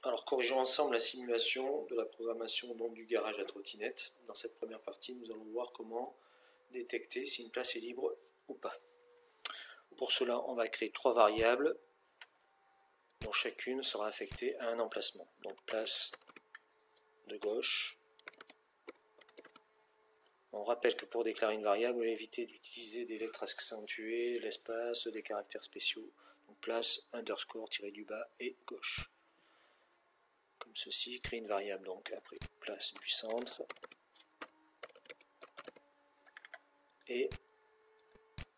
Alors corrigeons ensemble la simulation de la programmation donc, du garage à trottinette. Dans cette première partie, nous allons voir comment détecter si une place est libre ou pas. Pour cela, on va créer 3 variables dont chacune sera affectée à un emplacement. Donc place de gauche. On rappelle que pour déclarer une variable, évitez d'utiliser des lettres accentuées, l'espace, des caractères spéciaux. Donc place, underscore, tiré du bas et gauche. Comme ceci, créer une variable, donc après place du centre et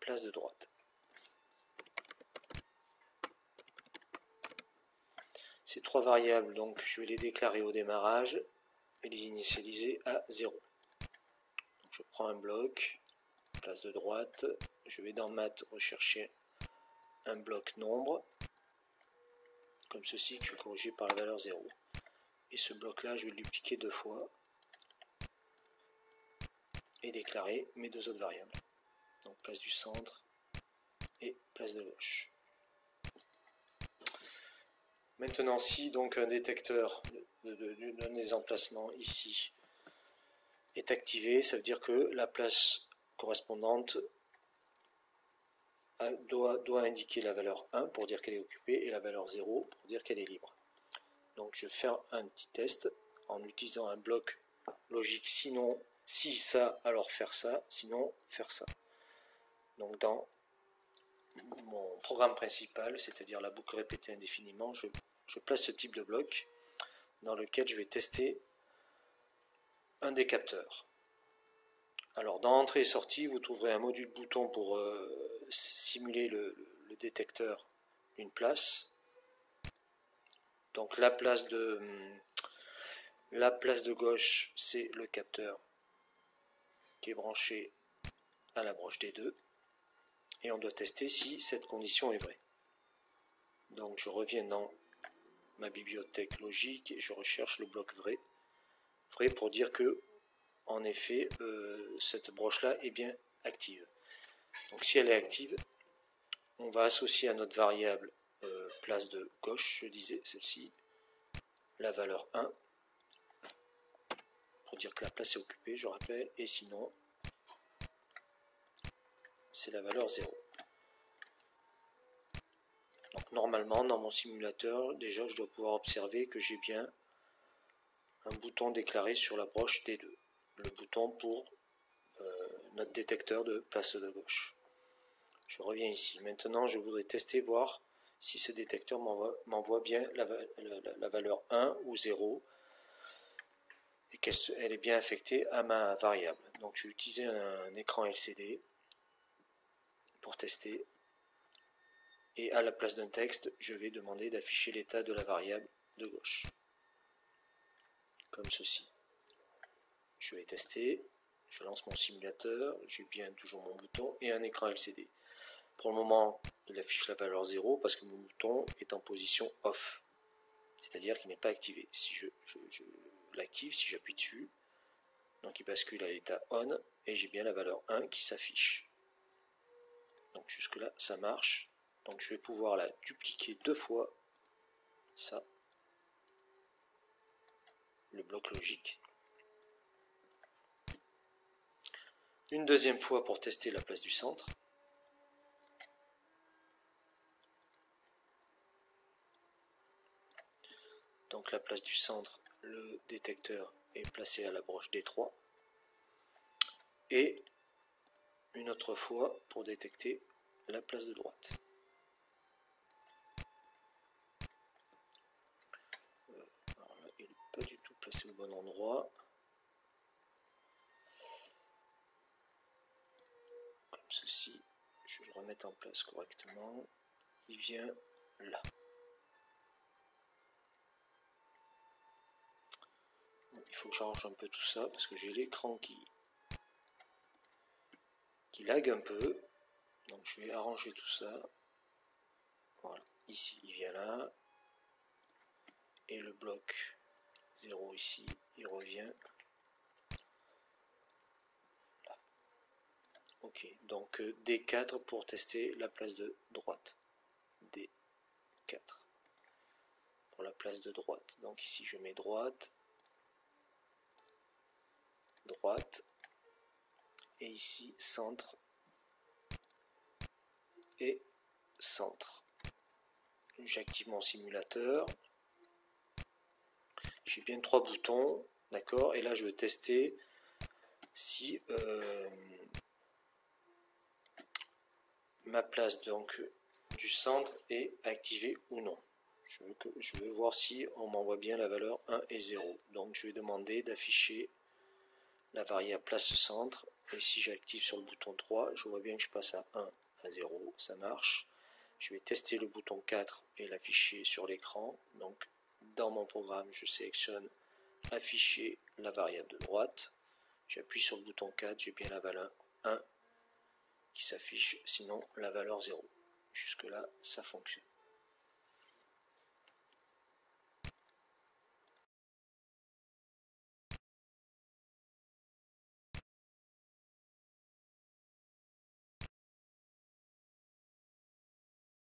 place de droite. Ces 3 variables, donc je vais les déclarer au démarrage et les initialiser à 0. Donc, je prends un bloc, place de droite, je vais dans maths rechercher un bloc nombre, comme ceci, que je vais corriger par la valeur 0. Et ce bloc-là, je vais le dupliquer 2 fois et déclarer mes 2 autres variables. Donc place du centre et place de gauche. Maintenant, si donc un détecteur d'un des emplacements ici est activé, ça veut dire que la place correspondante doit indiquer la valeur 1 pour dire qu'elle est occupée et la valeur 0 pour dire qu'elle est libre. Donc je vais faire un petit test en utilisant un bloc logique, sinon si ça, alors faire ça, sinon faire ça. Donc dans mon programme principal, c'est-à-dire la boucle répétée indéfiniment, je place ce type de bloc dans lequel je vais tester un des capteurs. Alors dans entrée et sortie, vous trouverez un module bouton pour simuler le détecteur d'une place. Donc la place de gauche, c'est le capteur qui est branché à la broche D2. Et on doit tester si cette condition est vraie. Donc je reviens dans ma bibliothèque logique et je recherche le bloc vrai. Vrai pour dire que, en effet, cette broche-là est bien active. Donc si elle est active, on va associer à notre variable place de gauche, je disais celle-ci, la valeur 1, pour dire que la place est occupée, je rappelle, et sinon, c'est la valeur 0. Donc normalement, dans mon simulateur, déjà je dois pouvoir observer que j'ai bien un bouton déclaré sur la broche D2, le bouton pour notre détecteur de place de gauche. Je reviens ici. Maintenant, je voudrais tester, voir si ce détecteur m'envoie bien la valeur 1 ou 0 et qu'elle est bien affectée à ma variable. Donc je vais utiliser un écran LCD pour tester. Et à la place d'un texte, je vais demander d'afficher l'état de la variable de gauche. Comme ceci. Je vais tester. Je lance mon simulateur. J'ai bien toujours mon bouton et un écran LCD. Pour le moment, il affiche la valeur 0 parce que mon bouton est en position off. C'est-à-dire qu'il n'est pas activé. Si je l'active, si j'appuie dessus, donc il bascule à l'état on et j'ai bien la valeur 1 qui s'affiche. Donc jusque là, ça marche. Donc je vais pouvoir la dupliquer 2 fois, ça, le bloc logique. Une deuxième fois pour tester la place du centre. Donc la place du centre, le détecteur est placé à la broche D3. Et une autre fois pour détecter la place de droite. Alors là, il n'est pas du tout placé au bon endroit. Comme ceci, je vais le remettre en place correctement. Il vient là. Il faut que j'arrange un peu tout ça parce que j'ai l'écran qui lag un peu. Donc je vais arranger tout ça. Voilà, ici il vient là. Et le bloc 0 ici, il revient là. Ok, donc D4 pour tester la place de droite. D4. pour la place de droite. Donc ici je mets droite, droite, et ici centre et centre. J'active mon simulateur. J'ai bien 3 boutons, d'accord, et là je vais tester si ma place donc du centre est activée ou non. Je veux voir si on m'envoie bien la valeur 1 et 0. Donc je vais demander d'afficher la variable place centre, et si j'active sur le bouton 3, je vois bien que je passe à 1 à 0, ça marche. Je vais tester le bouton 4 et l'afficher sur l'écran. Donc dans mon programme, je sélectionne afficher la variable de droite. J'appuie sur le bouton 4, j'ai bien la valeur 1 qui s'affiche, sinon la valeur 0. Jusque là, ça fonctionne.